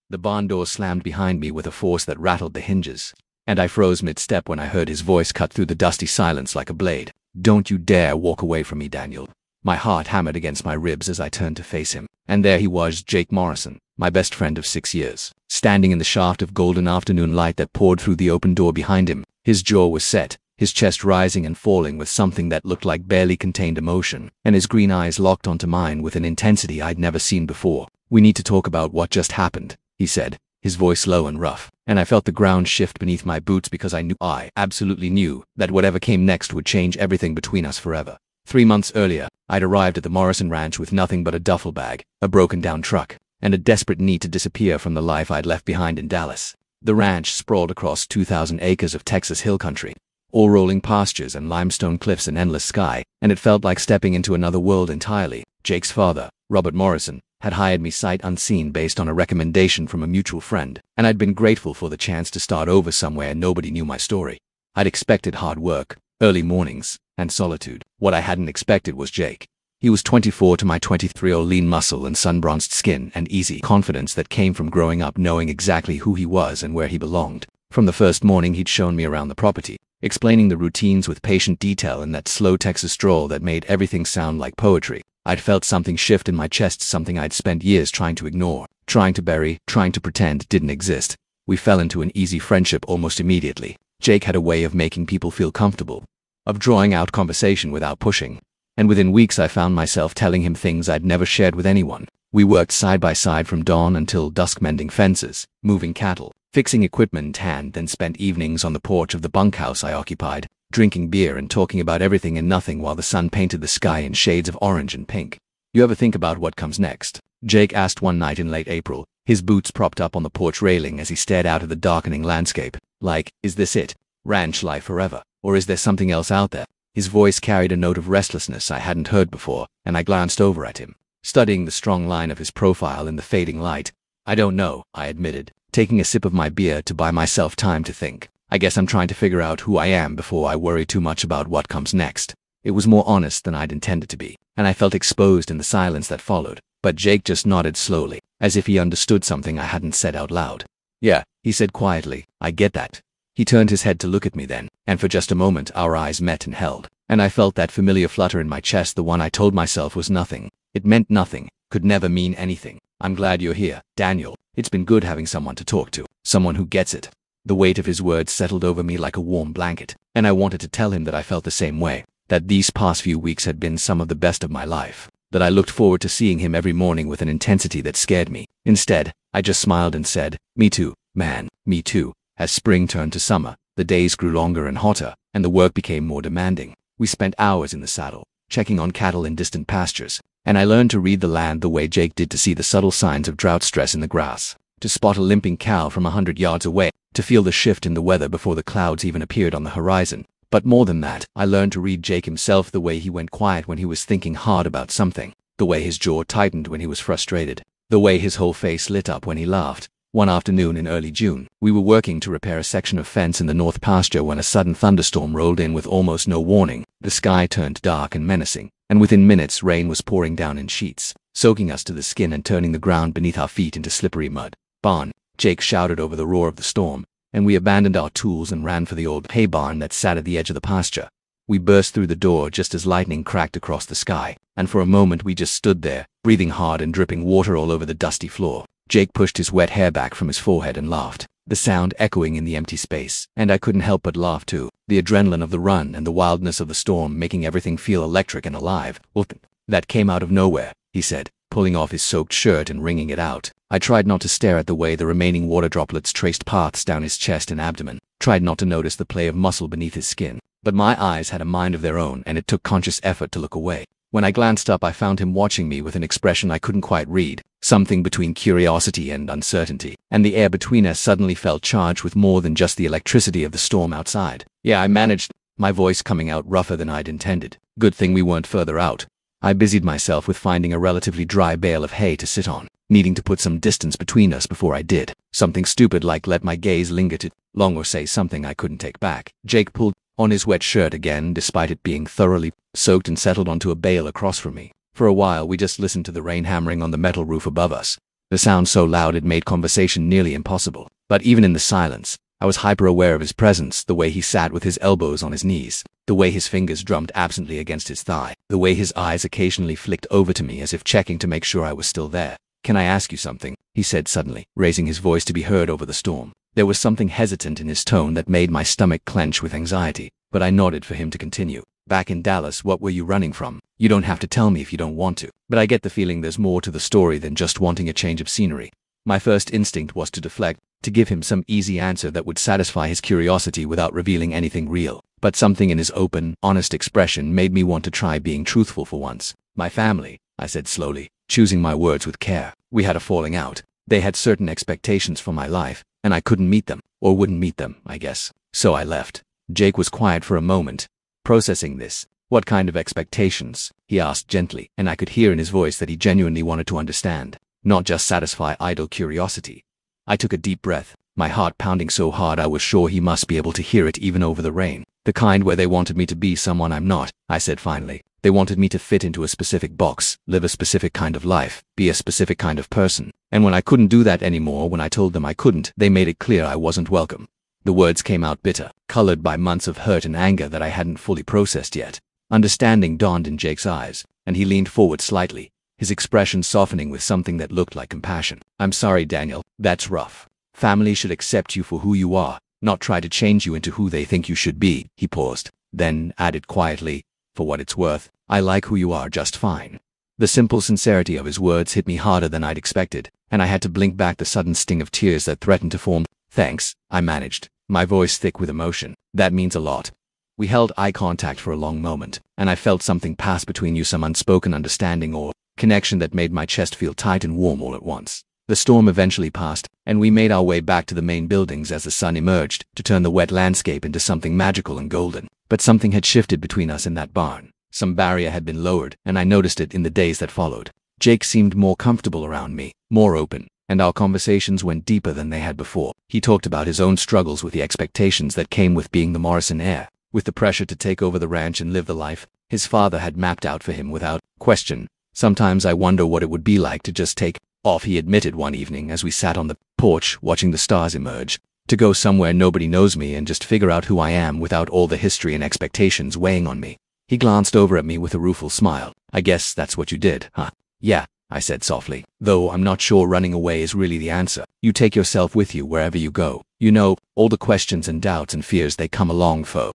The barn door slammed behind me with a force that rattled the hinges, and I froze mid-step when I heard his voice cut through the dusty silence like a blade. "Don't you dare walk away from me, Daniel." My heart hammered against my ribs as I turned to face him, and there he was, Jake Morrison, my best friend of 6 years, standing in the shaft of golden afternoon light that poured through the open door behind him. His jaw was set, his chest rising and falling with something that looked like barely contained emotion, and his green eyes locked onto mine with an intensity I'd never seen before. "We need to talk about what just happened," he said, his voice low and rough, and I felt the ground shift beneath my boots because I absolutely knew, that whatever came next would change everything between us forever. 3 months earlier, I'd arrived at the Morrison Ranch with nothing but a duffel bag, a broken-down truck, and a desperate need to disappear from the life I'd left behind in Dallas. The ranch sprawled across 2,000 acres of Texas hill country, all rolling pastures and limestone cliffs and endless sky, and it felt like stepping into another world entirely. Jake's father, Robert Morrison, had hired me sight unseen based on a recommendation from a mutual friend, and I'd been grateful for the chance to start over somewhere nobody knew my story. I'd expected hard work, early mornings, and solitude. What I hadn't expected was Jake. He was 24 to my 23-year-old, lean muscle and sun-bronzed skin and easy confidence that came from growing up knowing exactly who he was and where he belonged. From the first morning he'd shown me around the property, explaining the routines with patient detail and that slow Texas drawl that made everything sound like poetry. I'd felt something shift in my chest, something I'd spent years trying to ignore, trying to bury, trying to pretend didn't exist. We fell into an easy friendship almost immediately. Jake had a way of making people feel comfortable, of drawing out conversation without pushing, and within weeks I found myself telling him things I'd never shared with anyone. We worked side by side from dawn until dusk, mending fences, moving cattle, fixing equipment in hand, then spent evenings on the porch of the bunkhouse I occupied, drinking beer and talking about everything and nothing while the sun painted the sky in shades of orange and pink. "You ever think about what comes next?" Jake asked one night in late April, his boots propped up on the porch railing as he stared out at the darkening landscape. "Like, is this it? Ranch life forever? Or is there something else out there?" His voice carried a note of restlessness I hadn't heard before, and I glanced over at him, studying the strong line of his profile in the fading light. "I don't know," I admitted, taking a sip of my beer to buy myself time to think. "I guess I'm trying to figure out who I am before I worry too much about what comes next." It was more honest than I'd intended to be, and I felt exposed in the silence that followed. But Jake just nodded slowly, as if he understood something I hadn't said out loud. "Yeah," he said quietly, "I get that." He turned his head to look at me then, and for just a moment our eyes met and held, and I felt that familiar flutter in my chest, the one I told myself was nothing. It meant nothing, could never mean anything. "I'm glad you're here, Daniel. It's been good having someone to talk to, someone who gets it." The weight of his words settled over me like a warm blanket, and I wanted to tell him that I felt the same way, that these past few weeks had been some of the best of my life, that I looked forward to seeing him every morning with an intensity that scared me. Instead, I just smiled and said, "Me too, man, me too." As spring turned to summer, the days grew longer and hotter, and the work became more demanding. We spent hours in the saddle, checking on cattle in distant pastures, and I learned to read the land the way Jake did, to see the subtle signs of drought stress in the grass, to spot a limping cow from 100 yards away, to feel the shift in the weather before the clouds even appeared on the horizon. But more than that, I learned to read Jake himself, the way he went quiet when he was thinking hard about something, the way his jaw tightened when he was frustrated, the way his whole face lit up when he laughed. One afternoon in early June, we were working to repair a section of fence in the north pasture when a sudden thunderstorm rolled in with almost no warning. The sky turned dark and menacing, and within minutes rain was pouring down in sheets, soaking us to the skin and turning the ground beneath our feet into slippery mud. "Barn," Jake shouted over the roar of the storm, and we abandoned our tools and ran for the old hay barn that sat at the edge of the pasture. We burst through the door just as lightning cracked across the sky, and for a moment we just stood there, breathing hard and dripping water all over the dusty floor. Jake pushed his wet hair back from his forehead and laughed, the sound echoing in the empty space, and I couldn't help but laugh too, the adrenaline of the run and the wildness of the storm making everything feel electric and alive. "Well, that came out of nowhere," he said, pulling off his soaked shirt and wringing it out. I tried not to stare at the way the remaining water droplets traced paths down his chest and abdomen, tried not to notice the play of muscle beneath his skin, but my eyes had a mind of their own and it took conscious effort to look away. When I glanced up, I found him watching me with an expression I couldn't quite read, something between curiosity and uncertainty, and the air between us suddenly felt charged with more than just the electricity of the storm outside. "Yeah, I managed," my voice coming out rougher than I'd intended. "Good thing we weren't further out." I busied myself with finding a relatively dry bale of hay to sit on, needing to put some distance between us before I did. Something stupid like let my gaze linger too long or say something I couldn't take back. Jake pulled on his wet shirt again, despite it being thoroughly soaked, and settled onto a bale across from me. For a while we just listened to the rain hammering on the metal roof above us. The sound so loud it made conversation nearly impossible. But even in the silence, I was hyper-aware of his presence, the way he sat with his elbows on his knees, the way his fingers drummed absently against his thigh, the way his eyes occasionally flicked over to me as if checking to make sure I was still there. "Can I ask you something?" he said suddenly, raising his voice to be heard over the storm. There was something hesitant in his tone that made my stomach clench with anxiety, but I nodded for him to continue. "Back in Dallas, what were you running from? You don't have to tell me if you don't want to, but I get the feeling there's more to the story than just wanting a change of scenery." My first instinct was to deflect, to give him some easy answer that would satisfy his curiosity without revealing anything real. But something in his open, honest expression made me want to try being truthful for once. "My family," I said slowly, choosing my words with care. "We had a falling out. They had certain expectations for my life, and I couldn't meet them, or wouldn't meet them, I guess. So I left." Jake was quiet for a moment, processing this. "What kind of expectations?" he asked gently, and I could hear in his voice that he genuinely wanted to understand, not just satisfy idle curiosity. I took a deep breath, my heart pounding so hard I was sure he must be able to hear it even over the rain. "The kind where they wanted me to be someone I'm not," I said finally. "They wanted me to fit into a specific box, live a specific kind of life, be a specific kind of person. And when I couldn't do that anymore, when I told them I couldn't, they made it clear I wasn't welcome." The words came out bitter, colored by months of hurt and anger that I hadn't fully processed yet. Understanding dawned in Jake's eyes, and he leaned forward slightly, his expression softening with something that looked like compassion. "I'm sorry, Daniel, that's rough. Family should accept you for who you are, not try to change you into who they think you should be." He paused, then added quietly, "For what it's worth, I like who you are just fine." The simple sincerity of his words hit me harder than I'd expected, and I had to blink back the sudden sting of tears that threatened to form. "Thanks," I managed, my voice thick with emotion. "That means a lot." We held eye contact for a long moment, and I felt something pass between you, some unspoken understanding or connection that made my chest feel tight and warm all at once. The storm eventually passed, and we made our way back to the main buildings as the sun emerged to turn the wet landscape into something magical and golden. But something had shifted between us in that barn. Some barrier had been lowered, and I noticed it in the days that followed. Jake seemed more comfortable around me, more open, and our conversations went deeper than they had before. He talked about his own struggles with the expectations that came with being the Morrison heir, with the pressure to take over the ranch and live the life his father had mapped out for him without question. "Sometimes I wonder what it would be like to just take off," he admitted one evening as we sat on the porch watching the stars emerge. "To go somewhere nobody knows me and just figure out who I am without all the history and expectations weighing on me." He glanced over at me with a rueful smile. "I guess that's what you did, huh?" "Yeah," I said softly, "though I'm not sure running away is really the answer. You take yourself with you wherever you go. You know, all the questions and doubts and fears they come along for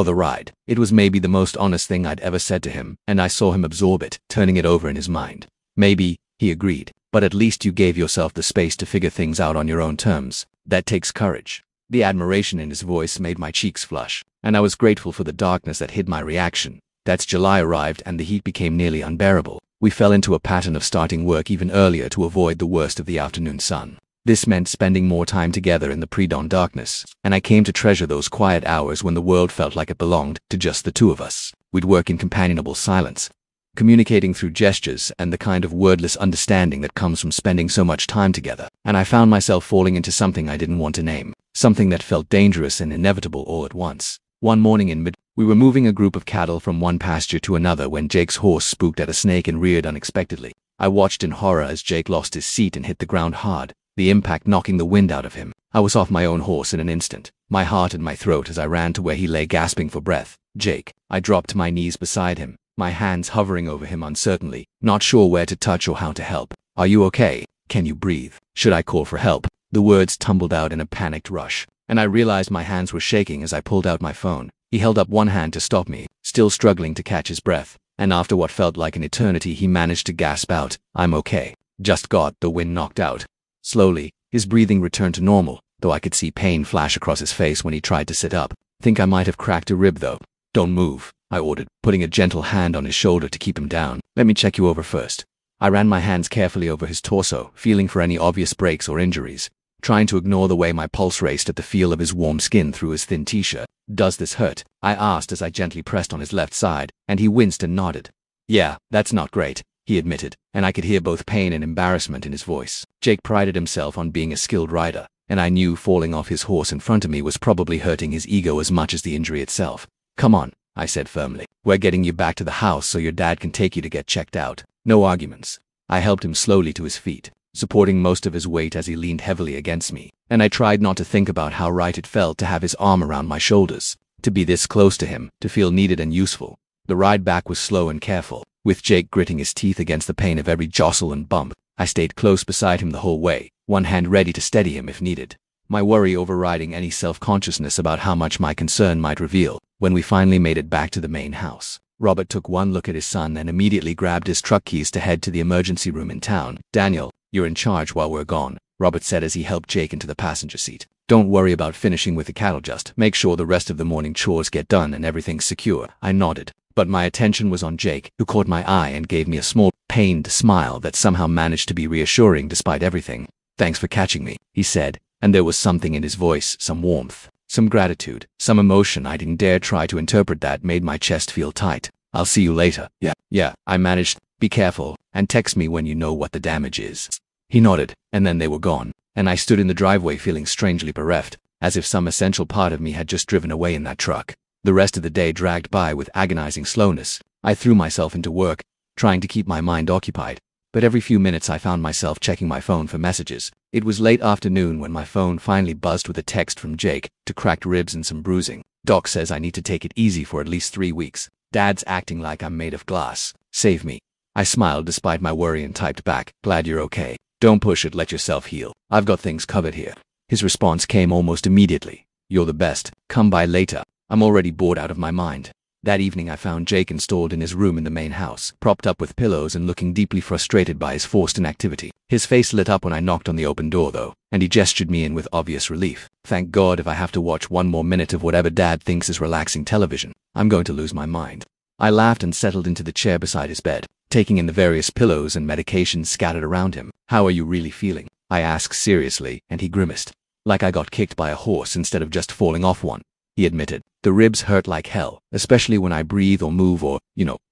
the ride." It was maybe the most honest thing I'd ever said to him, and I saw him absorb it, turning it over in his mind. "Maybe," he agreed, "but at least you gave yourself the space to figure things out on your own terms. That takes courage." The admiration in his voice made my cheeks flush, and I was grateful for the darkness that hid my reaction. That's July arrived and the heat became nearly unbearable. We fell into a pattern of starting work even earlier to avoid the worst of the afternoon sun. This meant spending more time together in the pre-dawn darkness, and I came to treasure those quiet hours when the world felt like it belonged to just the two of us. We'd work in companionable silence, communicating through gestures and the kind of wordless understanding that comes from spending so much time together. And I found myself falling into something I didn't want to name, something that felt dangerous and inevitable all at once. One morning in we were moving a group of cattle from one pasture to another when Jake's horse spooked at a snake and reared unexpectedly. I watched in horror as Jake lost his seat and hit the ground hard, the impact knocking the wind out of him. I was off my own horse in an instant, my heart in my throat as I ran to where he lay gasping for breath. "Jake." I dropped to my knees beside him, my hands hovering over him uncertainly, not sure where to touch or how to help. "Are you okay? Can you breathe? Should I call for help?" The words tumbled out in a panicked rush, and I realized my hands were shaking as I pulled out my phone. He held up one hand to stop me, still struggling to catch his breath, and after what felt like an eternity he managed to gasp out, "I'm okay. Just got the wind knocked out." Slowly, his breathing returned to normal, though I could see pain flash across his face when he tried to sit up. "Think I might have cracked a rib though." "Don't move," I ordered, putting a gentle hand on his shoulder to keep him down. "Let me check you over first." I ran my hands carefully over his torso, feeling for any obvious breaks or injuries, trying to ignore the way my pulse raced at the feel of his warm skin through his thin t-shirt. "Does this hurt?" I asked as I gently pressed on his left side, and he winced and nodded. "Yeah, that's not great," he admitted, and I could hear both pain and embarrassment in his voice. Jake prided himself on being a skilled rider, and I knew falling off his horse in front of me was probably hurting his ego as much as the injury itself. "Come on," I said firmly. "We're getting you back to the house so your dad can take you to get checked out. No arguments." I helped him slowly to his feet, supporting most of his weight as he leaned heavily against me, and I tried not to think about how right it felt to have his arm around my shoulders, to be this close to him, to feel needed and useful. The ride back was slow and careful, with Jake gritting his teeth against the pain of every jostle and bump. I stayed close beside him the whole way, one hand ready to steady him if needed, my worry overriding any self-consciousness about how much my concern might reveal. When we finally made it back to the main house, Robert took one look at his son and immediately grabbed his truck keys to head to the emergency room in town. "Daniel, you're in charge while we're gone," Robert said as he helped Jake into the passenger seat. "Don't worry about finishing with the cattle, just make sure the rest of the morning chores get done and everything's secure." I nodded, but my attention was on Jake, who caught my eye and gave me a small, pained smile that somehow managed to be reassuring despite everything. "Thanks for catching me," he said, and there was something in his voice, some warmth, some gratitude, some emotion I didn't dare try to interpret that made my chest feel tight. "I'll see you later." Yeah, I managed. "Be careful, and text me when you know what the damage is." He nodded, and then they were gone, and I stood in the driveway feeling strangely bereft, as if some essential part of me had just driven away in that truck. The rest of the day dragged by with agonizing slowness. I threw myself into work, trying to keep my mind occupied, but every few minutes I found myself checking my phone for messages. It was late afternoon when my phone finally buzzed with a text from Jake, to cracked ribs and some bruising. "Doc says I need to take it easy for at least 3 weeks. Dad's acting like I'm made of glass. Save me." I smiled despite my worry and typed back, "Glad you're okay. Don't push it, let yourself heal. I've got things covered here." His response came almost immediately. "You're the best. Come by later. I'm already bored out of my mind." That evening I found Jake installed in his room in the main house, propped up with pillows and looking deeply frustrated by his forced inactivity. His face lit up when I knocked on the open door though, and he gestured me in with obvious relief. "Thank God, if I have to watch one more minute of whatever Dad thinks is relaxing television, I'm going to lose my mind." I laughed and settled into the chair beside his bed, taking in the various pillows and medications scattered around him. "How are you really feeling?" I asked seriously, and he grimaced. "Like I got kicked by a horse instead of just falling off one," he admitted. "The ribs hurt like hell, especially when I breathe or move or,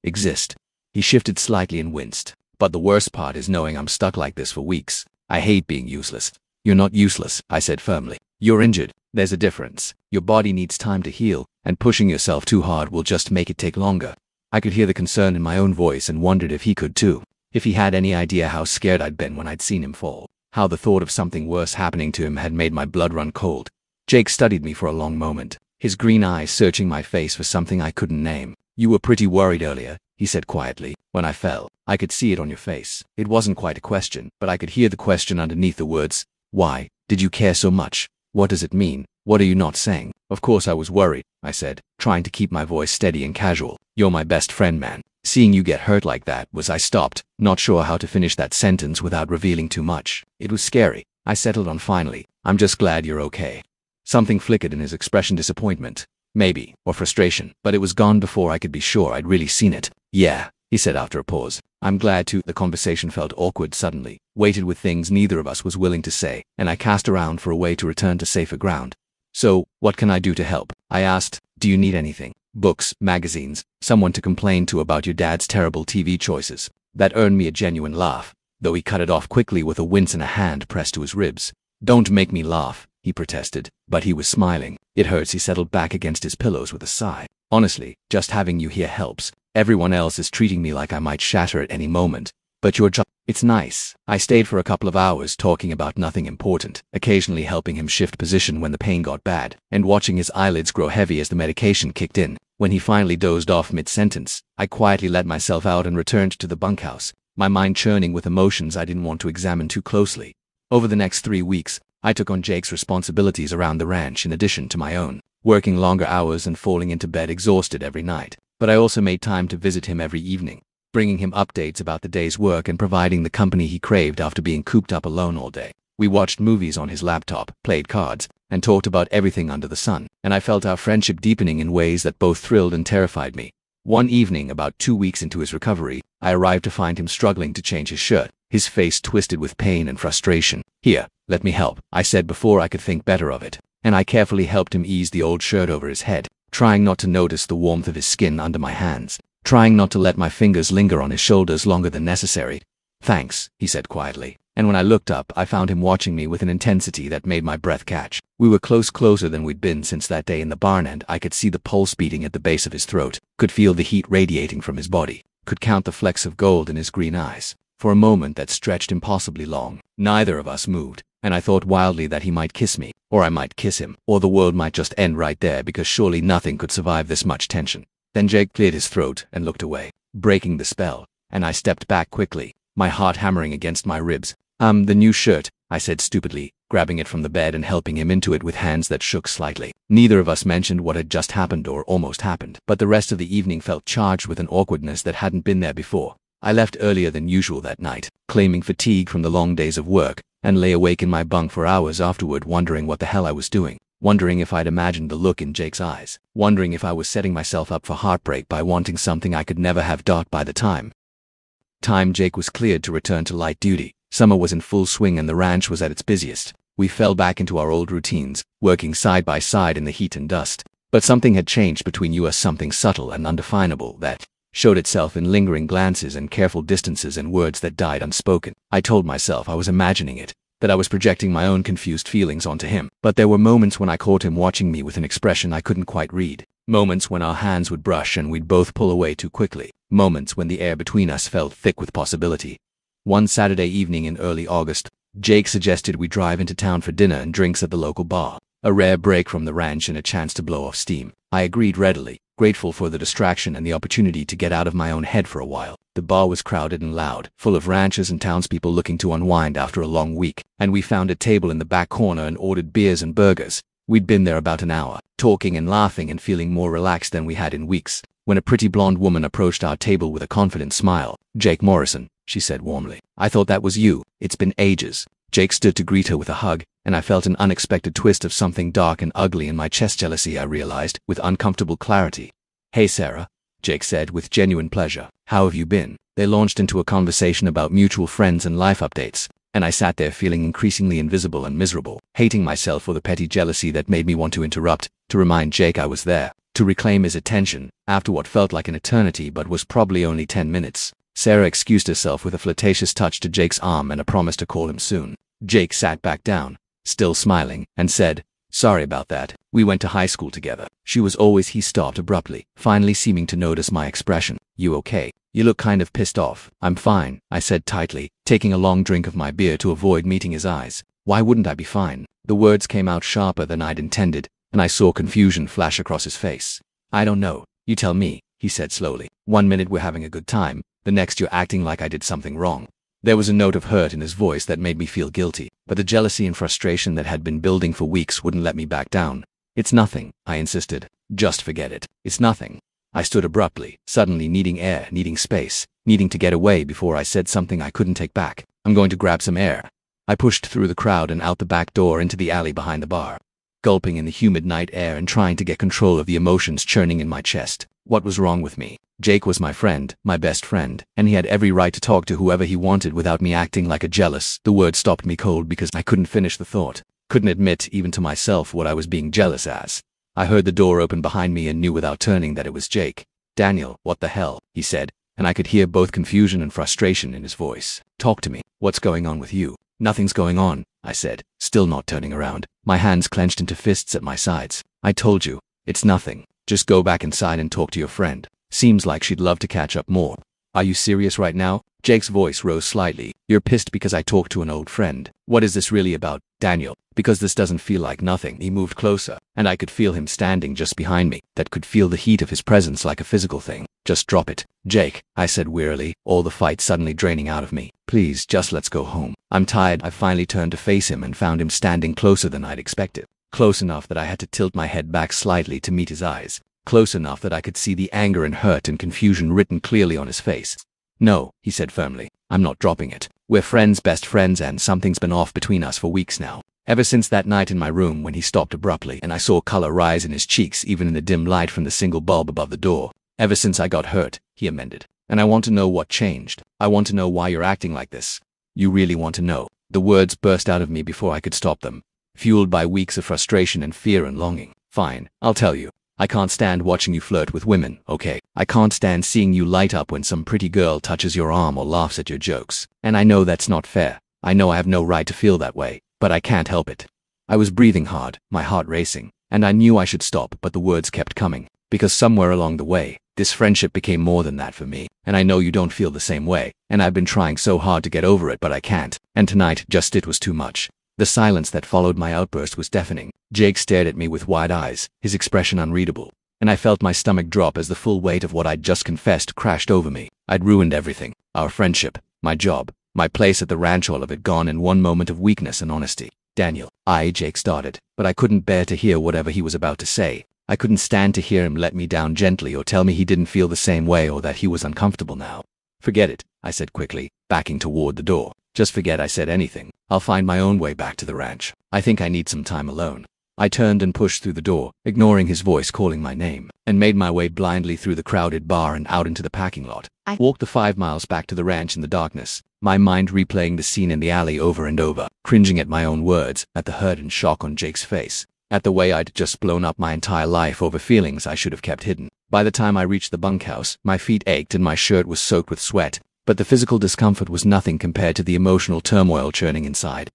exist." He shifted slightly and winced. "But the worst part is knowing I'm stuck like this for weeks. I hate being useless." "You're not useless," I said firmly. "You're injured. There's a difference. Your body needs time to heal, and pushing yourself too hard will just make it take longer." I could hear the concern in my own voice and wondered if he could too. If he had any idea how scared I'd been when I'd seen him fall. How the thought of something worse happening to him had made my blood run cold. Jake studied me for a long moment, his green eyes searching my face for something I couldn't name. "You were pretty worried earlier," he said quietly, "when I fell. I could see it on your face." It wasn't quite a question, but I could hear the question underneath the words. "Why did you care so much? What does it mean? What are you not saying?" "Of course I was worried," I said, trying to keep my voice steady and casual. "You're my best friend, man. Seeing you get hurt like that was..." I stopped, not sure how to finish that sentence without revealing too much. "It was scary," I settled on finally. "I'm just glad you're okay." Something flickered in his expression, disappointment, maybe, or frustration, but it was gone before I could be sure I'd really seen it. "Yeah," he said after a pause. "I'm glad to." The conversation felt awkward suddenly, weighted with things neither of us was willing to say, and I cast around for a way to return to safer ground. "So, what can I do to help?" I asked. "Do you need anything? Books, magazines, someone to complain to about your dad's terrible TV choices?" That earned me a genuine laugh, though he cut it off quickly with a wince and a hand pressed to his ribs. "Don't make me laugh," he protested, but he was smiling. "It hurts." He settled back against his pillows with a sigh. "Honestly, just having you here helps. Everyone else is treating me like I might shatter at any moment. But you're just..." "It's nice." I stayed for a couple of hours talking about nothing important, occasionally helping him shift position when the pain got bad, and watching his eyelids grow heavy as the medication kicked in. When he finally dozed off mid-sentence, I quietly let myself out and returned to the bunkhouse, my mind churning with emotions I didn't want to examine too closely. Over the next 3 weeks, I took on Jake's responsibilities around the ranch in addition to my own, working longer hours and falling into bed exhausted every night. But I also made time to visit him every evening, bringing him updates about the day's work and providing the company he craved after being cooped up alone all day. We watched movies on his laptop, played cards, and talked about everything under the sun, and I felt our friendship deepening in ways that both thrilled and terrified me. One evening, about 2 weeks into his recovery, I arrived to find him struggling to change his shirt, his face twisted with pain and frustration. "Here, let me help," I said before I could think better of it, and I carefully helped him ease the old shirt over his head, trying not to notice the warmth of his skin under my hands, trying not to let my fingers linger on his shoulders longer than necessary. "Thanks," he said quietly, and when I looked up, I found him watching me with an intensity that made my breath catch. We were closer than we'd been since that day in the barn, and I could see the pulse beating at the base of his throat, could feel the heat radiating from his body, could count the flecks of gold in his green eyes. For a moment that stretched impossibly long, neither of us moved, and I thought wildly that he might kiss me, or I might kiss him, or the world might just end right there because surely nothing could survive this much tension. Then Jake cleared his throat and looked away, breaking the spell, and I stepped back quickly, my heart hammering against my ribs. The new shirt, I said stupidly, grabbing it from the bed and helping him into it with hands that shook slightly. Neither of us mentioned what had just happened or almost happened, but the rest of the evening felt charged with an awkwardness that hadn't been there before. I left earlier than usual that night, claiming fatigue from the long days of work, and lay awake in my bunk for hours afterward wondering what the hell I was doing, wondering if I'd imagined the look in Jake's eyes, wondering if I was setting myself up for heartbreak by wanting something I could never have. By the time Jake was cleared to return to light duty, summer was in full swing and the ranch was at its busiest. We fell back into our old routines, working side by side in the heat and dust. But something had changed between us, something subtle and undefinable that showed itself in lingering glances and careful distances and words that died unspoken. I told myself I was imagining it, that I was projecting my own confused feelings onto him. But there were moments when I caught him watching me with an expression I couldn't quite read. Moments when our hands would brush and we'd both pull away too quickly. Moments when the air between us felt thick with possibility. One Saturday evening in early August, Jake suggested we drive into town for dinner and drinks at the local bar. A rare break from the ranch and a chance to blow off steam. I agreed readily, grateful for the distraction and the opportunity to get out of my own head for a while. The bar was crowded and loud, full of ranchers and townspeople looking to unwind after a long week, and we found a table in the back corner and ordered beers and burgers. We'd been there about an hour, talking and laughing and feeling more relaxed than we had in weeks, when a pretty blonde woman approached our table with a confident smile. "Jake Morrison," she said warmly. "I thought that was you. It's been ages." Jake stood to greet her with a hug, and I felt an unexpected twist of something dark and ugly in my chest. Jealousy, I realized, with uncomfortable clarity. "Hey Sarah," Jake said with genuine pleasure. "How have you been?" They launched into a conversation about mutual friends and life updates, and I sat there feeling increasingly invisible and miserable, hating myself for the petty jealousy that made me want to interrupt, to remind Jake I was there, to reclaim his attention, after what felt like an eternity but was probably only 10 minutes. Sarah excused herself with a flirtatious touch to Jake's arm and a promise to call him soon. Jake sat back down, still smiling, and said, "Sorry about that. We went to high school together." She was always. He stopped abruptly, finally seeming to notice my expression. "You okay? You look kind of pissed off." "I'm fine," I said tightly, taking a long drink of my beer to avoid meeting his eyes. "Why wouldn't I be fine?" The words came out sharper than I'd intended, and I saw confusion flash across his face. "I don't know. You tell me," he said slowly. "One minute we're having a good time, the next you're acting like I did something wrong." There was a note of hurt in his voice that made me feel guilty, but the jealousy and frustration that had been building for weeks wouldn't let me back down. "It's nothing," I insisted. "Just forget it. It's nothing." I stood abruptly, suddenly needing air, needing space, needing to get away before I said something I couldn't take back. "I'm going to grab some air." I pushed through the crowd and out the back door into the alley behind the bar, gulping in the humid night air and trying to get control of the emotions churning in my chest. What was wrong with me? Jake was my friend, my best friend, and he had every right to talk to whoever he wanted without me acting like a jealous. The word stopped me cold because I couldn't finish the thought, couldn't admit even to myself what I was being jealous as. I heard the door open behind me and knew without turning that it was Jake. "Daniel, what the hell?" he said, and I could hear both confusion and frustration in his voice. "Talk to me. What's going on with you?" "Nothing's going on," I said, still not turning around, my hands clenched into fists at my sides. "I told you, it's nothing. Just go back inside and talk to your friend. Seems like she'd love to catch up more." "Are you serious right now?" Jake's voice rose slightly. "You're pissed because I talked to an old friend. What is this really about, Daniel? Because this doesn't feel like nothing." He moved closer, and I could feel him standing just behind me, that could feel the heat of his presence like a physical thing. "Just drop it, Jake," I said wearily, all the fight suddenly draining out of me. "Please, just let's go home. I'm tired." I finally turned to face him and found him standing closer than I'd expected. Close enough that I had to tilt my head back slightly to meet his eyes. Close enough that I could see the anger and hurt and confusion written clearly on his face. "No," he said firmly, "I'm not dropping it. We're friends, best friends, and something's been off between us for weeks now. Ever since that night in my room when he stopped abruptly and I saw color rise in his cheeks even in the dim light from the single bulb above the door. Ever since I got hurt," he amended. "And I want to know what changed. I want to know why you're acting like this." "You really want to know?" The words burst out of me before I could stop them, fueled by weeks of frustration and fear and longing. "Fine, I'll tell you. I can't stand watching you flirt with women, okay? I can't stand seeing you light up when some pretty girl touches your arm or laughs at your jokes. And I know that's not fair. I know I have no right to feel that way, but I can't help it." I was breathing hard, my heart racing, and I knew I should stop, but the words kept coming. because somewhere along the way, this friendship became more than that for me, and I know you don't feel the same way, and I've been trying so hard to get over it but I can't, and tonight it was too much. The silence that followed my outburst was deafening. Jake stared at me with wide eyes, his expression unreadable, and I felt my stomach drop as the full weight of what I'd just confessed crashed over me. I'd ruined everything. Our friendship, my job, my place at the ranch, all of it gone in one moment of weakness and honesty. Daniel, Jake started, but I couldn't bear to hear whatever he was about to say. I couldn't stand to hear him let me down gently or tell me he didn't feel the same way or that he was uncomfortable now. Forget it, I said quickly, backing toward the door. Just forget I said anything. I'll find my own way back to the ranch. I think I need some time alone. I turned and pushed through the door, ignoring his voice calling my name, and made my way blindly through the crowded bar and out into the parking lot. I walked the 5 miles back to the ranch in the darkness, my mind replaying the scene in the alley over and over, cringing at my own words, at the hurt and shock on Jake's face, at the way I'd just blown up my entire life over feelings I should have kept hidden. By the time I reached the bunkhouse, my feet ached and my shirt was soaked with sweat, but the physical discomfort was nothing compared to the emotional turmoil churning inside.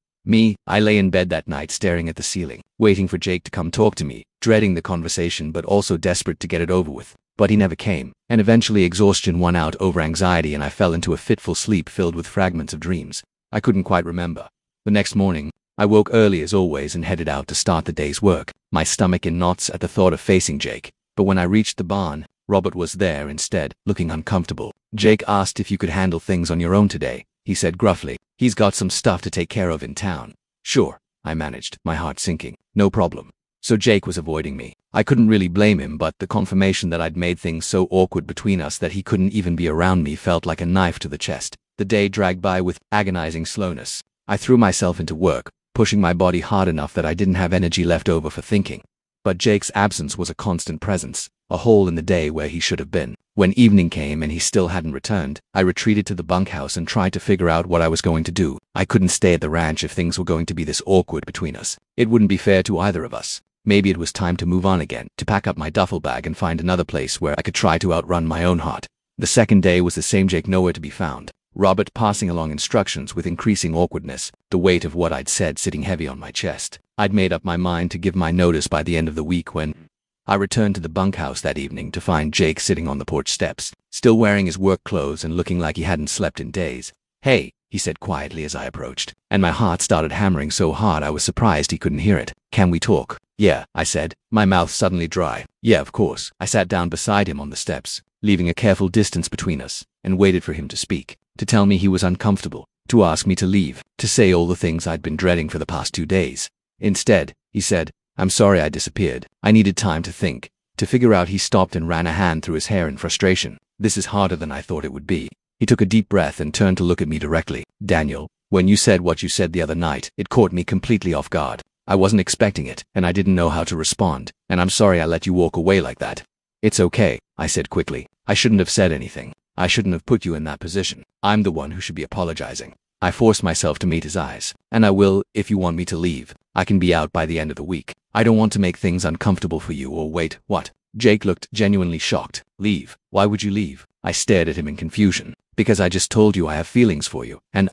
I lay in bed that night staring at the ceiling, waiting for Jake to come talk to me, dreading the conversation but also desperate to get it over with. But he never came, and eventually exhaustion won out over anxiety and I fell into a fitful sleep filled with fragments of dreams I couldn't quite remember. The next morning, I woke early as always and headed out to start the day's work, my stomach in knots at the thought of facing Jake. But when I reached the barn, Robert was there instead, looking uncomfortable. Jake asked if you could handle things on your own today, he said gruffly. He's got some stuff to take care of in town. Sure, I managed, my heart sinking. No problem. So Jake was avoiding me. I couldn't really blame him, but the confirmation that I'd made things so awkward between us that he couldn't even be around me felt like a knife to the chest. The day dragged by with agonizing slowness. I threw myself into work, pushing my body hard enough that I didn't have energy left over for thinking. But Jake's absence was a constant presence, a hole in the day where he should have been. When evening came and he still hadn't returned, I retreated to the bunkhouse and tried to figure out what I was going to do. I couldn't stay at the ranch if things were going to be this awkward between us. It wouldn't be fair to either of us. Maybe it was time to move on again, to pack up my duffel bag and find another place where I could try to outrun my own heart. The second day was the same Jake nowhere to be found. Robert passing along instructions with increasing awkwardness, the weight of what I'd said sitting heavy on my chest. I'd made up my mind to give my notice by the end of the week when I returned to the bunkhouse that evening to find Jake sitting on the porch steps, still wearing his work clothes and looking like he hadn't slept in days. Hey, he said quietly as I approached, and my heart started hammering so hard I was surprised he couldn't hear it. Can we talk? Yeah, I said, my mouth suddenly dry. Yeah, of course. I sat down beside him on the steps, leaving a careful distance between us, and waited for him to speak, to tell me he was uncomfortable, to ask me to leave, to say all the things I'd been dreading for the past 2 days. Instead, he said, I'm sorry I disappeared. I needed time to think, to figure out. He stopped and ran a hand through his hair in frustration. This is harder than I thought it would be. He took a deep breath and turned to look at me directly. Daniel, when you said what you said the other night, it caught me completely off guard. I wasn't expecting it, and I didn't know how to respond, and I'm sorry I let you walk away like that. It's okay, I said quickly. I shouldn't have said anything. I shouldn't have put you in that position. I'm the one who should be apologizing. I forced myself to meet his eyes, and I will, if you want me to leave. I can be out by the end of the week. I don't want to make things uncomfortable for you or wait, what? Jake looked genuinely shocked. Leave? Why would you leave? I stared at him in confusion. Because I just told you I have feelings for you, and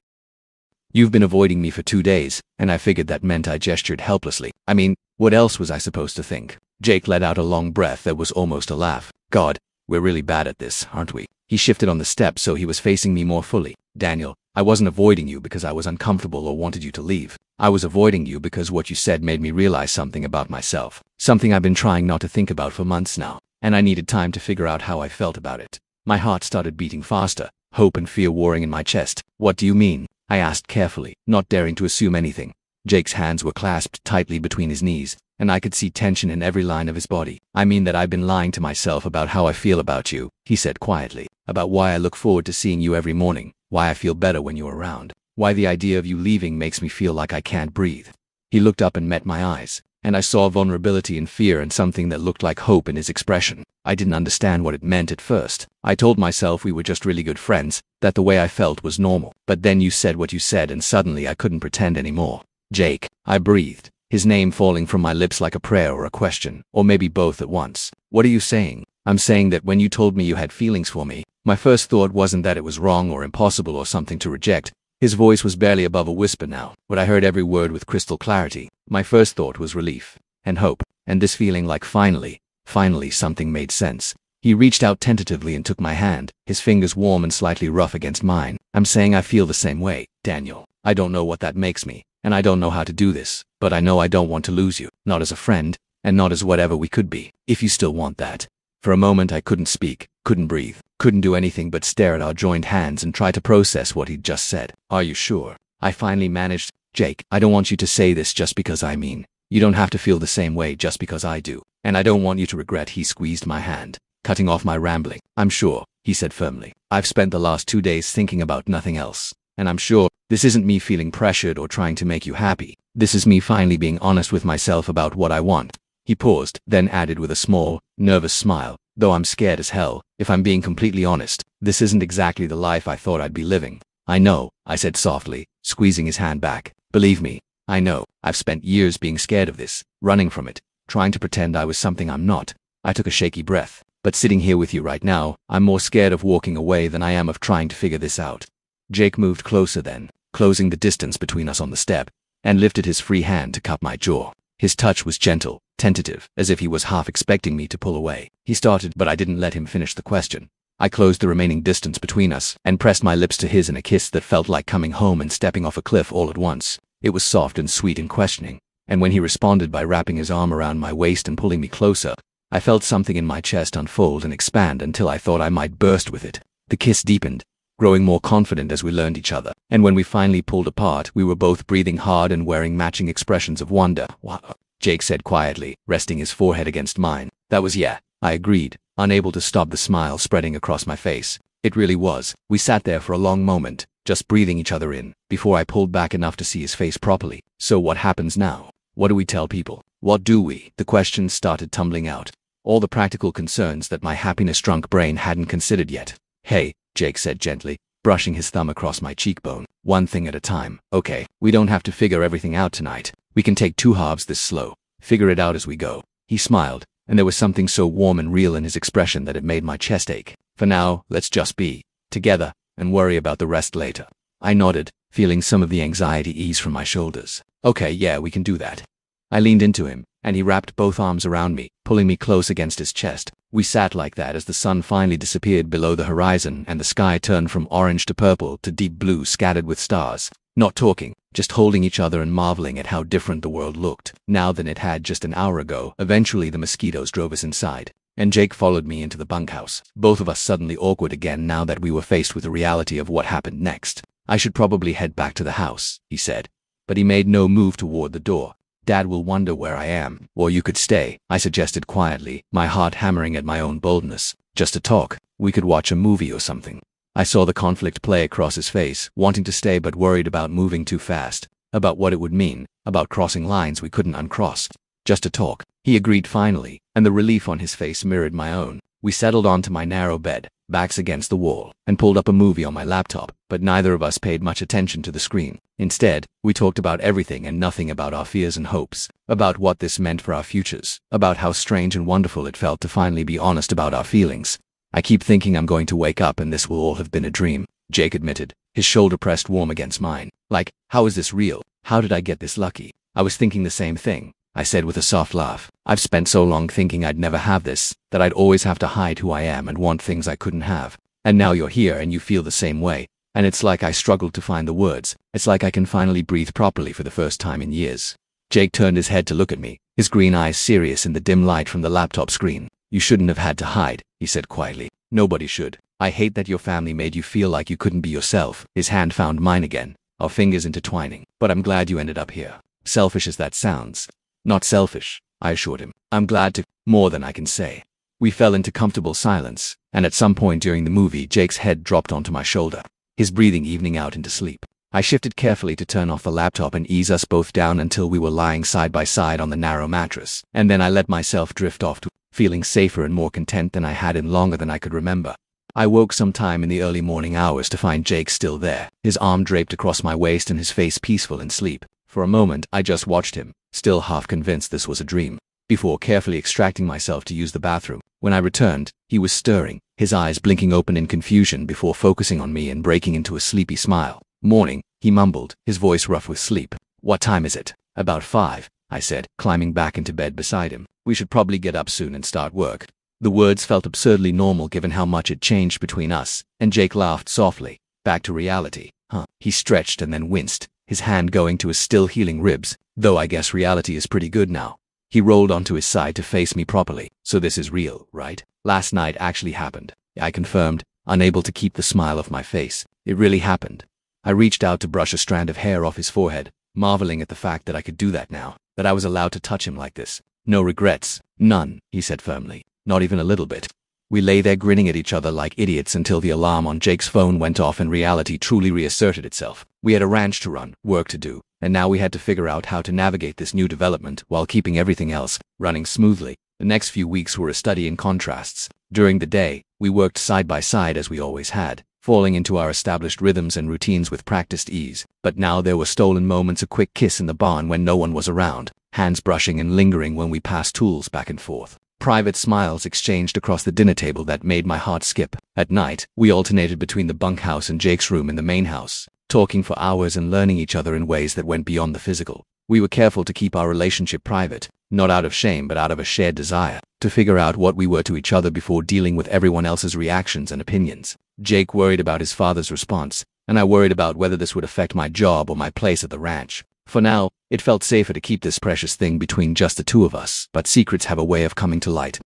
you've been avoiding me for 2 days, and I figured that meant. I gestured helplessly. I mean, what else was I supposed to think? Jake let out a long breath that was almost a laugh. God, we're really bad at this, aren't we? He shifted on the steps so he was facing me more fully. Daniel, I wasn't avoiding you because I was uncomfortable or wanted you to leave. I was avoiding you because what you said made me realize something about myself, something I've been trying not to think about for months now, and I needed time to figure out how I felt about it. My heart started beating faster, hope and fear warring in my chest. What do you mean? I asked carefully, not daring to assume anything. Jake's hands were clasped tightly between his knees, and I could see tension in every line of his body. I mean that I've been lying to myself about how I feel about you, he said quietly, about why I look forward to seeing you every morning, why I feel better when you're around, why the idea of you leaving makes me feel like I can't breathe. He looked up and met my eyes, and I saw vulnerability and fear and something that looked like hope in his expression. I didn't understand what it meant at first. I told myself we were just really good friends, that the way I felt was normal. But then you said what you said and suddenly I couldn't pretend anymore. Jake, I breathed, his name falling from my lips like a prayer or a question, or maybe both at once. What are you saying? I'm saying that when you told me you had feelings for me, my first thought wasn't that it was wrong or impossible or something to reject. His voice was barely above a whisper now, but I heard every word with crystal clarity. My first thought was relief, and hope, and this feeling like finally Finally, something made sense. He reached out tentatively and took my hand, his fingers warm and slightly rough against mine. I'm saying I feel the same way, Daniel. I don't know what that makes me, and I don't know how to do this, but I know I don't want to lose you, not as a friend, and not as whatever we could be, if you still want that. For a moment I couldn't speak, couldn't breathe, couldn't do anything but stare at our joined hands and try to process what he'd just said. Are you sure? I finally managed. Jake, I don't want you to say this just because I mean. You don't have to feel the same way just because I do, and I don't want you to regret. He squeezed my hand, cutting off my rambling. I'm sure, he said firmly. I've spent the last 2 days thinking about nothing else, and I'm sure this isn't me feeling pressured or trying to make you happy. This is me finally being honest with myself about what I want. He paused, then added with a small, nervous smile, though I'm scared as hell, if I'm being completely honest, this isn't exactly the life I thought I'd be living. I know, I said softly, squeezing his hand back. Believe me, I know. I've spent years being scared of this, running from it, trying to pretend I was something I'm not. I took a shaky breath. But sitting here with you right now, I'm more scared of walking away than I am of trying to figure this out. Jake moved closer then, closing the distance between us on the step, and lifted his free hand to cup my jaw. His touch was gentle, tentative, as if he was half expecting me to pull away. He started, but I didn't let him finish the question. I closed the remaining distance between us and pressed my lips to his in a kiss that felt like coming home and stepping off a cliff all at once. It was soft and sweet and questioning, and when he responded by wrapping his arm around my waist and pulling me closer, I felt something in my chest unfold and expand until I thought I might burst with it. The kiss deepened, growing more confident as we learned each other, and when we finally pulled apart, we were both breathing hard and wearing matching expressions of wonder. Wow, Jake said quietly, resting his forehead against mine. That was yeah, I agreed, unable to stop the smile spreading across my face. It really was. We sat there for a long moment, just breathing each other in, before I pulled back enough to see his face properly. So what happens now? What do we tell people? What do we? The questions started tumbling out. All the practical concerns that my happiness-drunk brain hadn't considered yet. Hey, Jake said gently, brushing his thumb across my cheekbone. One thing at a time. Okay, we don't have to figure everything out tonight. We can take 2 halves this slow. Figure it out as we go. He smiled, and there was something so warm and real in his expression that it made my chest ache. For now, let's just be together and worry about the rest later. I nodded, feeling some of the anxiety ease from my shoulders. Okay, yeah, we can do that. I leaned into him, and he wrapped both arms around me, pulling me close against his chest. We sat like that as the sun finally disappeared below the horizon and the sky turned from orange to purple to deep blue scattered with stars. Not talking, just holding each other and marveling at how different the world looked now than it had just an hour ago. Eventually the mosquitoes drove us inside, and Jake followed me into the bunkhouse, both of us suddenly awkward again now that we were faced with the reality of what happened next. I should probably head back to the house, he said, but he made no move toward the door. Dad will wonder where I am. Or you could stay, I suggested quietly, my heart hammering at my own boldness. Just to talk. We could watch a movie or something. I saw the conflict play across his face, wanting to stay but worried about moving too fast, about what it would mean, about crossing lines we couldn't uncross. Just to talk. He agreed finally, and the relief on his face mirrored my own. We settled onto my narrow bed, backs against the wall, and pulled up a movie on my laptop, but neither of us paid much attention to the screen. Instead, we talked about everything and nothing about our fears and hopes, about what this meant for our futures, about how strange and wonderful it felt to finally be honest about our feelings. I keep thinking I'm going to wake up and this will all have been a dream, Jake admitted, his shoulder pressed warm against mine. Like, how is this real? How did I get this lucky? I was thinking the same thing, I said with a soft laugh. I've spent so long thinking I'd never have this, that I'd always have to hide who I am and want things I couldn't have. And now you're here and you feel the same way. And it's like I struggled to find the words. It's like I can finally breathe properly for the first time in years. Jake turned his head to look at me, his green eyes serious in the dim light from the laptop screen. You shouldn't have had to hide, he said quietly. Nobody should. I hate that your family made you feel like you couldn't be yourself. His hand found mine again, our fingers intertwining. But I'm glad you ended up here. Selfish as that sounds. Not selfish, I assured him. I'm glad to, more than I can say. We fell into comfortable silence, and at some point during the movie Jake's head dropped onto my shoulder, his breathing evening out into sleep. I shifted carefully to turn off the laptop and ease us both down until we were lying side by side on the narrow mattress, and then I let myself drift off to feeling safer and more content than I had in longer than I could remember. I woke sometime in the early morning hours to find Jake still there, his arm draped across my waist and his face peaceful in sleep. For a moment I just watched him, still half convinced this was a dream, before carefully extracting myself to use the bathroom. When I returned, he was stirring, his eyes blinking open in confusion before focusing on me and breaking into a sleepy smile. Morning, he mumbled, his voice rough with sleep. What time is it? About 5. I said, climbing back into bed beside him. We should probably get up soon and start work. The words felt absurdly normal given how much had changed between us, and Jake laughed softly. Back to reality, huh? He stretched and then winced, his hand going to his still healing ribs, though I guess reality is pretty good now. He rolled onto his side to face me properly. So this is real, right? Last night actually happened, I confirmed, unable to keep the smile off my face. It really happened. I reached out to brush a strand of hair off his forehead, marveling at the fact that I could do that now, that I was allowed to touch him like this. No regrets. None, he said firmly. Not even a little bit. We lay there grinning at each other like idiots until the alarm on Jake's phone went off and reality truly reasserted itself. We had a ranch to run, work to do, and now we had to figure out how to navigate this new development while keeping everything else running smoothly. The next few weeks were a study in contrasts. During the day, we worked side by side as we always had, falling into our established rhythms and routines with practiced ease. But now there were stolen moments, a quick kiss in the barn when no one was around, hands brushing and lingering when we passed tools back and forth. Private smiles exchanged across the dinner table that made my heart skip. At night, we alternated between the bunkhouse and Jake's room in the main house, talking for hours and learning each other in ways that went beyond the physical. We were careful to keep our relationship private, not out of shame but out of a shared desire to figure out what we were to each other before dealing with everyone else's reactions and opinions. Jake worried about his father's response, and I worried about whether this would affect my job or my place at the ranch. For now, it felt safer to keep this precious thing between just the two of us, but secrets have a way of coming to light.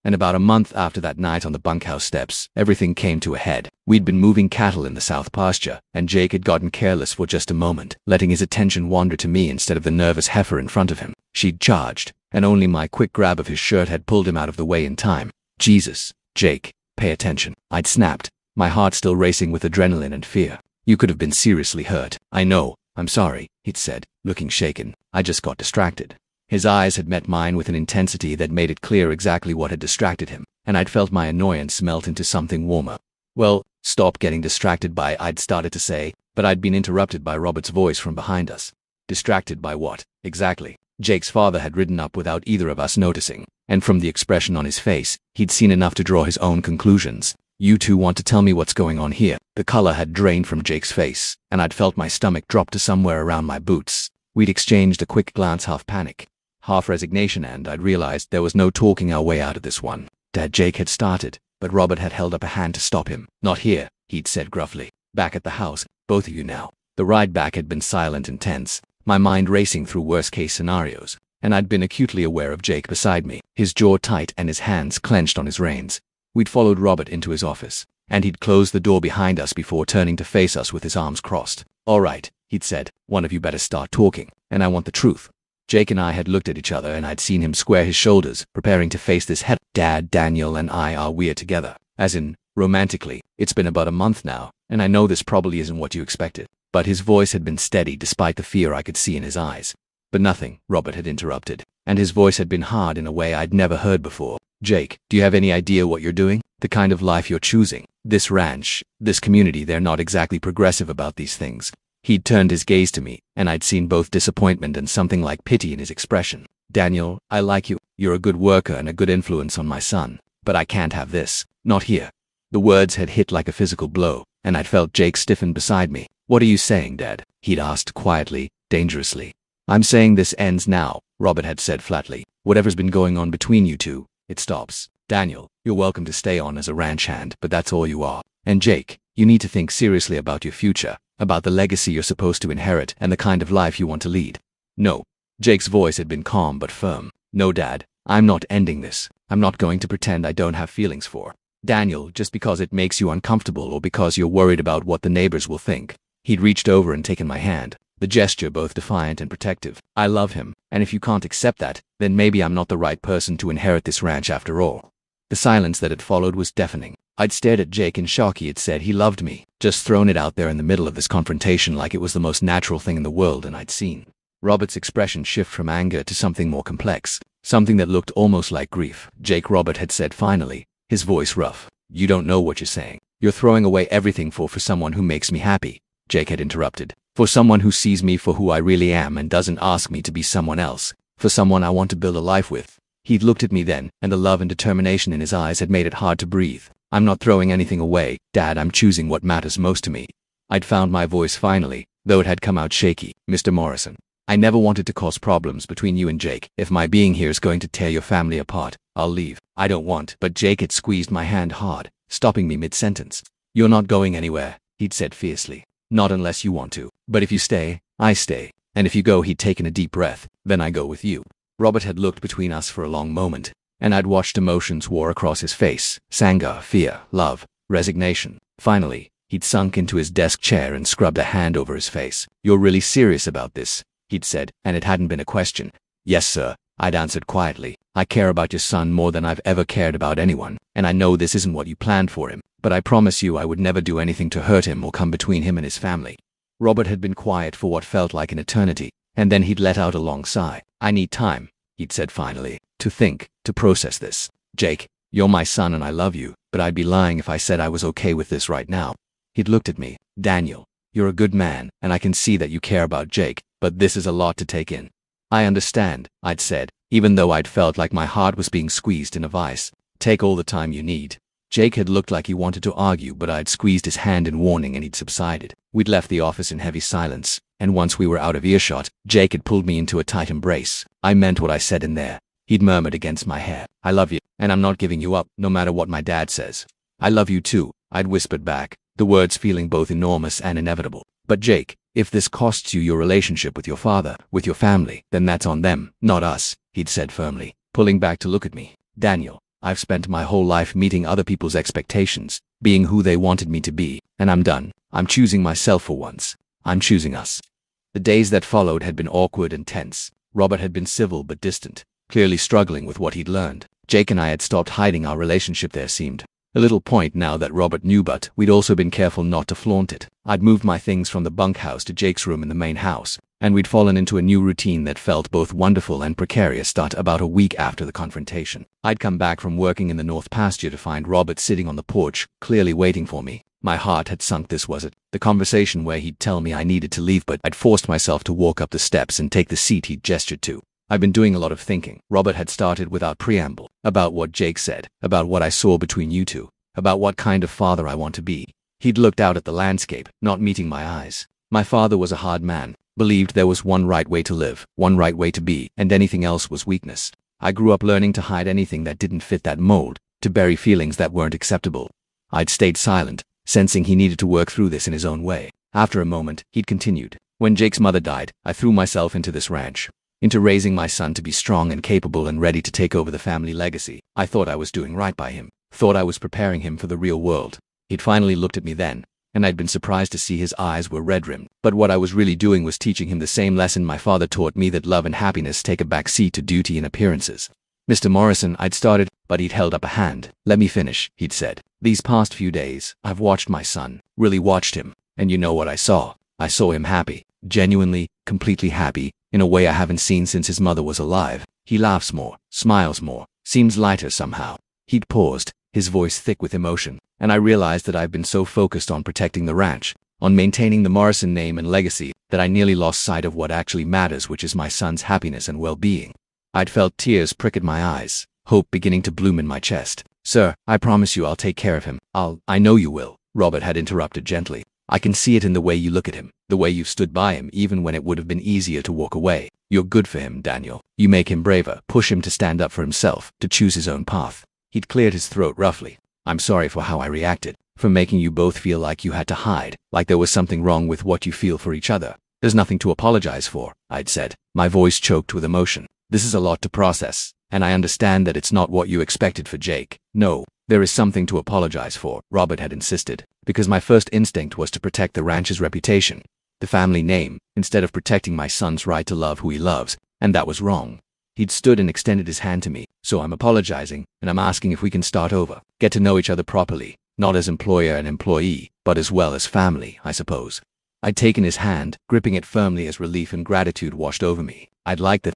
And about a month after that night on the bunkhouse steps, everything came to a head. We'd been moving cattle in the south pasture, and Jake had gotten careless for just a moment, letting his attention wander to me instead of the nervous heifer in front of him. She'd charged, and only my quick grab of his shirt had pulled him out of the way in time. Jesus, Jake, pay attention. I'd snapped, my heart still racing with adrenaline and fear. You could have been seriously hurt. I know. I'm sorry, he'd said, looking shaken. I just got distracted. His eyes had met mine with an intensity that made it clear exactly what had distracted him, and I'd felt my annoyance melt into something warmer. Well, stop getting distracted by, I'd started to say, but I'd been interrupted by Robert's voice from behind us. Distracted by what, exactly? Jake's father had ridden up without either of us noticing, and from the expression on his face, he'd seen enough to draw his own conclusions. You two want to tell me what's going on here? The color had drained from Jake's face, and I'd felt my stomach drop to somewhere around my boots. We'd exchanged a quick glance, half panic, half resignation, and I'd realized there was no talking our way out of this one. Dad, Jake had started, but Robert had held up a hand to stop him. Not here, he'd said gruffly. Back at the house, both of you now. The ride back had been silent and tense, my mind racing through worst-case scenarios, and I'd been acutely aware of Jake beside me, his jaw tight and his hands clenched on his reins. We'd followed Robert into his office, and he'd closed the door behind us before turning to face us with his arms crossed. All right, he'd said, one of you better start talking, and I want the truth. Jake and I had looked at each other, and I'd seen him square his shoulders, preparing to face this head. Dad, Daniel and I are weird together, as in, romantically. It's been about a month now, and I know this probably isn't what you expected. But his voice had been steady despite the fear I could see in his eyes. But nothing, Robert had interrupted, and his voice had been hard in a way I'd never heard before. Jake, do you have any idea what you're doing? The kind of life you're choosing? This ranch, this community, they're not exactly progressive about these things. He'd turned his gaze to me, and I'd seen both disappointment and something like pity in his expression. Daniel, I like you. You're a good worker and a good influence on my son. But I can't have this. Not here. The words had hit like a physical blow, and I'd felt Jake stiffen beside me. What are you saying, Dad? He'd asked quietly, dangerously. I'm saying this ends now, Robert had said flatly. Whatever's been going on between you two, it stops. Daniel, you're welcome to stay on as a ranch hand, but that's all you are. And Jake, you need to think seriously about your future, about the legacy you're supposed to inherit and the kind of life you want to lead. No. Jake's voice had been calm but firm. No, Dad, I'm not ending this. I'm not going to pretend I don't have feelings for Daniel just because it makes you uncomfortable or because you're worried about what the neighbors will think. He'd reached over and taken my hand, the gesture both defiant and protective. I love him, and if you can't accept that, then maybe I'm not the right person to inherit this ranch after all. The silence that had followed was deafening. I'd stared at Jake in shock. He had said he loved me, just thrown it out there in the middle of this confrontation like it was the most natural thing in the world, and I'd seen Robert's expression shift from anger to something more complex, something that looked almost like grief. Jake, Robert had said finally, his voice rough. You don't know what you're saying. You're throwing away everything for someone who makes me happy. Jake had interrupted. For someone who sees me for who I really am and doesn't ask me to be someone else. For someone I want to build a life with. He'd looked at me then, and the love and determination in his eyes had made it hard to breathe. I'm not throwing anything away, Dad. I'm choosing what matters most to me. I'd found my voice finally, though it had come out shaky. Mr. Morrison. I never wanted to cause problems between you and Jake. If my being here is going to tear your family apart, I'll leave. I don't want. But Jake had squeezed my hand hard, stopping me mid-sentence. You're not going anywhere, he'd said fiercely. Not unless you want to. But if you stay, I stay. And if you go, he'd taken a deep breath, then I go with you. Robert had looked between us for a long moment, and I'd watched emotions war across his face. Anger, fear, love, resignation. Finally, he'd sunk into his desk chair and scrubbed a hand over his face. You're really serious about this, he'd said, and it hadn't been a question. Yes, sir, I'd answered quietly. I care about your son more than I've ever cared about anyone, and I know this isn't what you planned for him, but I promise you I would never do anything to hurt him or come between him and his family. Robert had been quiet for what felt like an eternity, and then he'd let out a long sigh. I need time, he'd said finally, to think, to process this. Jake, you're my son and I love you, but I'd be lying if I said I was okay with this right now. He'd looked at me. Daniel, you're a good man, and I can see that you care about Jake, but this is a lot to take in. I understand, I'd said, even though I'd felt like my heart was being squeezed in a vice. Take all the time you need. Jake had looked like he wanted to argue, but I'd squeezed his hand in warning and he'd subsided. We'd left the office in heavy silence, and once we were out of earshot, Jake had pulled me into a tight embrace. I meant what I said in there. He'd murmured against my hair. I love you, and I'm not giving you up, no matter what my dad says. I love you too, I'd whispered back, the words feeling both enormous and inevitable. But Jake, if this costs you your relationship with your father, with your family, then that's on them, not us, he'd said firmly, pulling back to look at me. Daniel, I've spent my whole life meeting other people's expectations, being who they wanted me to be, and I'm done. I'm choosing myself for once. I'm choosing us. The days that followed had been awkward and tense. Robert had been civil but distant, clearly struggling with what he'd learned. Jake and I had stopped hiding our relationship. There seemed a little point now that Robert knew, but we'd also been careful not to flaunt it. I'd moved my things from the bunkhouse to Jake's room in the main house, and we'd fallen into a new routine that felt both wonderful and precarious. About a week after the confrontation, I'd come back from working in the north pasture to find Robert sitting on the porch, clearly waiting for me. My heart had sunk. This was it, the conversation where he'd tell me I needed to leave, but I'd forced myself to walk up the steps and take the seat he'd gestured to. I've been doing a lot of thinking, Robert had started without preamble, about what Jake said, about what I saw between you two, about what kind of father I want to be. He'd looked out at the landscape, not meeting my eyes. My father was a hard man, believed there was one right way to live, one right way to be, and anything else was weakness. I grew up learning to hide anything that didn't fit that mold, to bury feelings that weren't acceptable. I'd stayed silent, sensing he needed to work through this in his own way. After a moment, he'd continued. When Jake's mother died, I threw myself into this ranch, into raising my son to be strong and capable and ready to take over the family legacy. I thought I was doing right by him, thought I was preparing him for the real world. He'd finally looked at me then, and I'd been surprised to see his eyes were red-rimmed. But what I was really doing was teaching him the same lesson my father taught me, that love and happiness take a back seat to duty and appearances. Mr. Morrison, I'd started, but he'd held up a hand. Let me finish, he'd said. These past few days, I've watched my son, really watched him, and you know what I saw. I saw him happy, genuinely, completely happy, in a way I haven't seen since his mother was alive. He laughs more, smiles more, seems lighter somehow. He'd paused, his voice thick with emotion, and I realized that I've been so focused on protecting the ranch, on maintaining the Morrison name and legacy, that I nearly lost sight of what actually matters, which is my son's happiness and well-being. I'd felt tears prick at my eyes, hope beginning to bloom in my chest. Sir, I promise you I'll take care of him. I know you will, Robert had interrupted gently. I can see it in the way you look at him, the way you've stood by him even when it would have been easier to walk away. You're good for him, Daniel. You make him braver, push him to stand up for himself, to choose his own path. He'd cleared his throat roughly. I'm sorry for how I reacted, for making you both feel like you had to hide, like there was something wrong with what you feel for each other. There's nothing to apologize for, I'd said, my voice choked with emotion. This is a lot to process, and I understand that it's not what you expected for Jake. No, there is something to apologize for, Robert had insisted, because my first instinct was to protect the ranch's reputation, the family name, instead of protecting my son's right to love who he loves, and that was wrong. He'd stood and extended his hand to me. So I'm apologizing, and I'm asking if we can start over, get to know each other properly, not as employer and employee, but as well as family, I suppose. I'd taken his hand, gripping it firmly as relief and gratitude washed over me. I'd like that,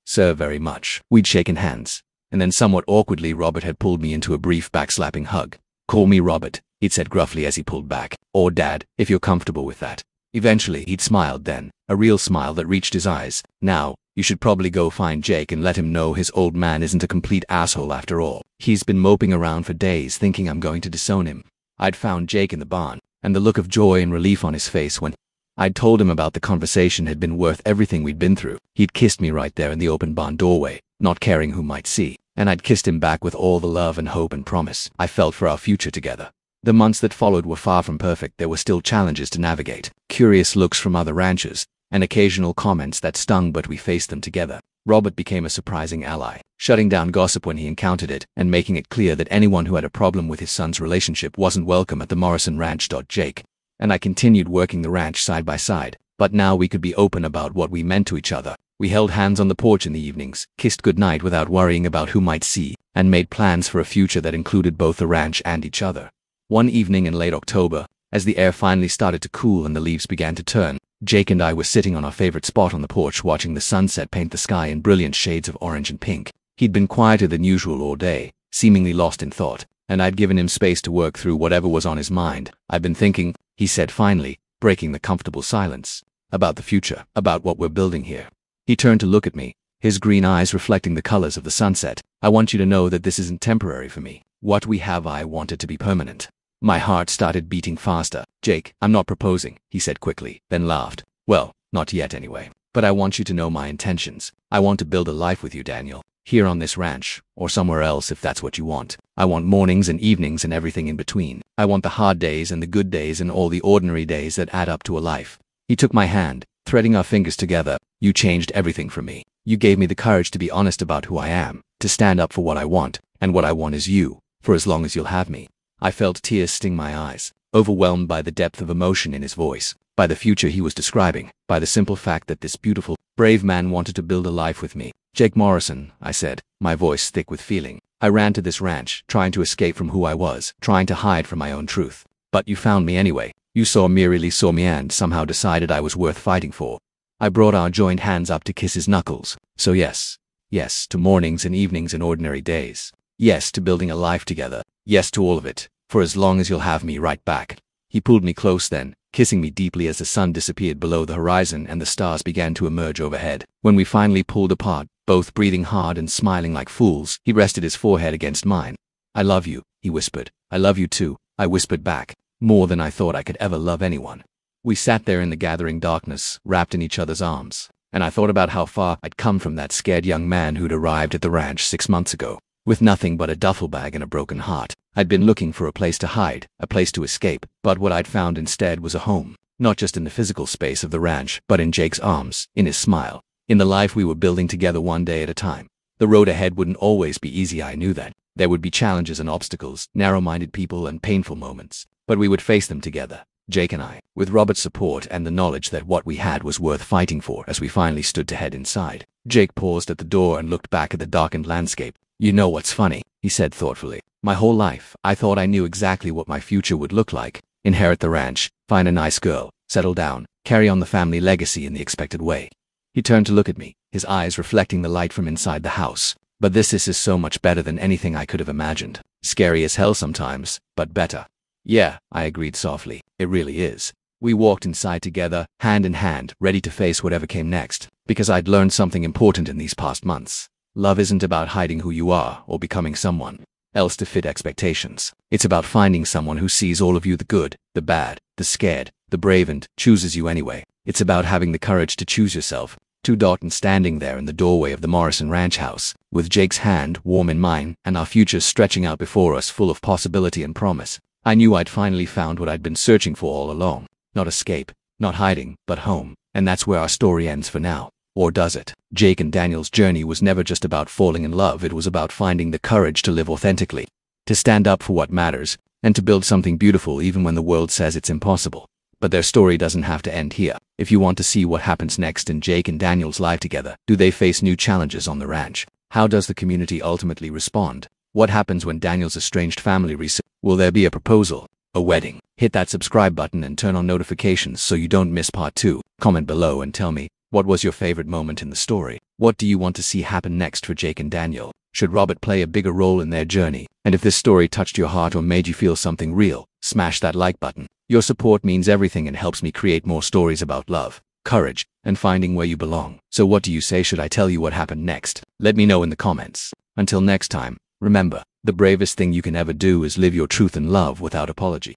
sir, very much. We'd shaken hands, and then somewhat awkwardly Robert had pulled me into a brief backslapping hug. Call me Robert, he'd said gruffly as he pulled back, or Dad, if you're comfortable with that. Eventually he'd smiled then, a real smile that reached his eyes. Now, you should probably go find Jake and let him know his old man isn't a complete asshole after all. He's been moping around for days thinking I'm going to disown him. I'd found Jake in the barn, and the look of joy and relief on his face when I'd told him about the conversation had been worth everything we'd been through. He'd kissed me right there in the open barn doorway, not caring who might see, and I'd kissed him back with all the love and hope and promise I felt for our future together. The months that followed were far from perfect. There were still challenges to navigate, curious looks from other ranchers, and occasional comments that stung, but we faced them together. Robert became a surprising ally, shutting down gossip when he encountered it and making it clear that anyone who had a problem with his son's relationship wasn't welcome at the Morrison Ranch. Jake and I continued working the ranch side by side, but now we could be open about what we meant to each other. We held hands on the porch in the evenings, kissed goodnight without worrying about who might see, and made plans for a future that included both the ranch and each other. One evening in late October, as the air finally started to cool and the leaves began to turn, Jake and I were sitting on our favorite spot on the porch watching the sunset paint the sky in brilliant shades of orange and pink. He'd been quieter than usual all day, seemingly lost in thought, and I'd given him space to work through whatever was on his mind. "I've been thinking," he said finally, breaking the comfortable silence, "about the future, about what we're building here." He turned to look at me, his green eyes reflecting the colors of the sunset. "I want you to know that this isn't temporary for me. What we have, I want it to be permanent." My heart started beating faster. "Jake, I'm not proposing," he said quickly, then laughed. "Well, not yet anyway. But I want you to know my intentions. I want to build a life with you, Daniel. Here on this ranch, or somewhere else if that's what you want. I want mornings and evenings and everything in between. I want the hard days and the good days and all the ordinary days that add up to a life." He took my hand, threading our fingers together. "You changed everything for me. You gave me the courage to be honest about who I am, to stand up for what I want, and what I want is you, for as long as you'll have me." I felt tears sting my eyes, overwhelmed by the depth of emotion in his voice, by the future he was describing, by the simple fact that this beautiful, brave man wanted to build a life with me. "Jake Morrison," I said, my voice thick with feeling. "I ran to this ranch, trying to escape from who I was, trying to hide from my own truth. But you found me anyway. You really saw me and somehow decided I was worth fighting for." I brought our joined hands up to kiss his knuckles. "So yes, yes to mornings and evenings and ordinary days. Yes to building a life together. Yes to all of it, for as long as you'll have me right back." He pulled me close then, kissing me deeply as the sun disappeared below the horizon and the stars began to emerge overhead. When we finally pulled apart, both breathing hard and smiling like fools, he rested his forehead against mine. "I love you," he whispered. "I love you too," I whispered back, "more than I thought I could ever love anyone." We sat there in the gathering darkness, wrapped in each other's arms, and I thought about how far I'd come from that scared young man who'd arrived at the ranch 6 months ago, with nothing but a duffel bag and a broken heart. I'd been looking for a place to hide, a place to escape, but what I'd found instead was a home, not just in the physical space of the ranch, but in Jake's arms, in his smile, in the life we were building together one day at a time. The road ahead wouldn't always be easy, I knew that. There would be challenges and obstacles, narrow-minded people and painful moments, but we would face them together, Jake and I, with Robert's support and the knowledge that what we had was worth fighting for. As we finally stood to head inside, Jake paused at the door and looked back at the darkened landscape. "You know what's funny?" he said thoughtfully. "My whole life, I thought I knew exactly what my future would look like. Inherit the ranch, find a nice girl, settle down, carry on the family legacy in the expected way." He turned to look at me, his eyes reflecting the light from inside the house. "But this is so much better than anything I could have imagined. Scary as hell sometimes, but better." "Yeah," I agreed softly, "it really is." We walked inside together, hand in hand, ready to face whatever came next, because I'd learned something important in these past months. Love isn't about hiding who you are or becoming someone else to fit expectations. It's about finding someone who sees all of you, the good, the bad, the scared, the brave, and chooses you anyway. It's about having the courage to choose yourself. And standing there in the doorway of the Morrison Ranch house, with Jake's hand warm in mine and our futures stretching out before us full of possibility and promise, I knew I'd finally found what I'd been searching for all along. Not escape, not hiding, but home. And that's where our story ends for now. Or does it? Jake and Daniel's journey was never just about falling in love. It was about finding the courage to live authentically, to stand up for what matters, and to build something beautiful even when the world says it's impossible. But their story doesn't have to end here. If you want to see what happens next in Jake and Daniel's life together, do they face new challenges on the ranch? How does the community ultimately respond? What happens when Daniel's estranged family Will there be a proposal? A wedding? Hit that subscribe button and turn on notifications so you don't miss part 2. Comment below and tell me, what was your favorite moment in the story? What do you want to see happen next for Jake and Daniel? Should Robert play a bigger role in their journey? And if this story touched your heart or made you feel something real, smash that like button. Your support means everything and helps me create more stories about love, courage, and finding where you belong. So what do you say? Should I tell you what happened next? Let me know in the comments. Until next time, remember, the bravest thing you can ever do is live your truth and love without apology.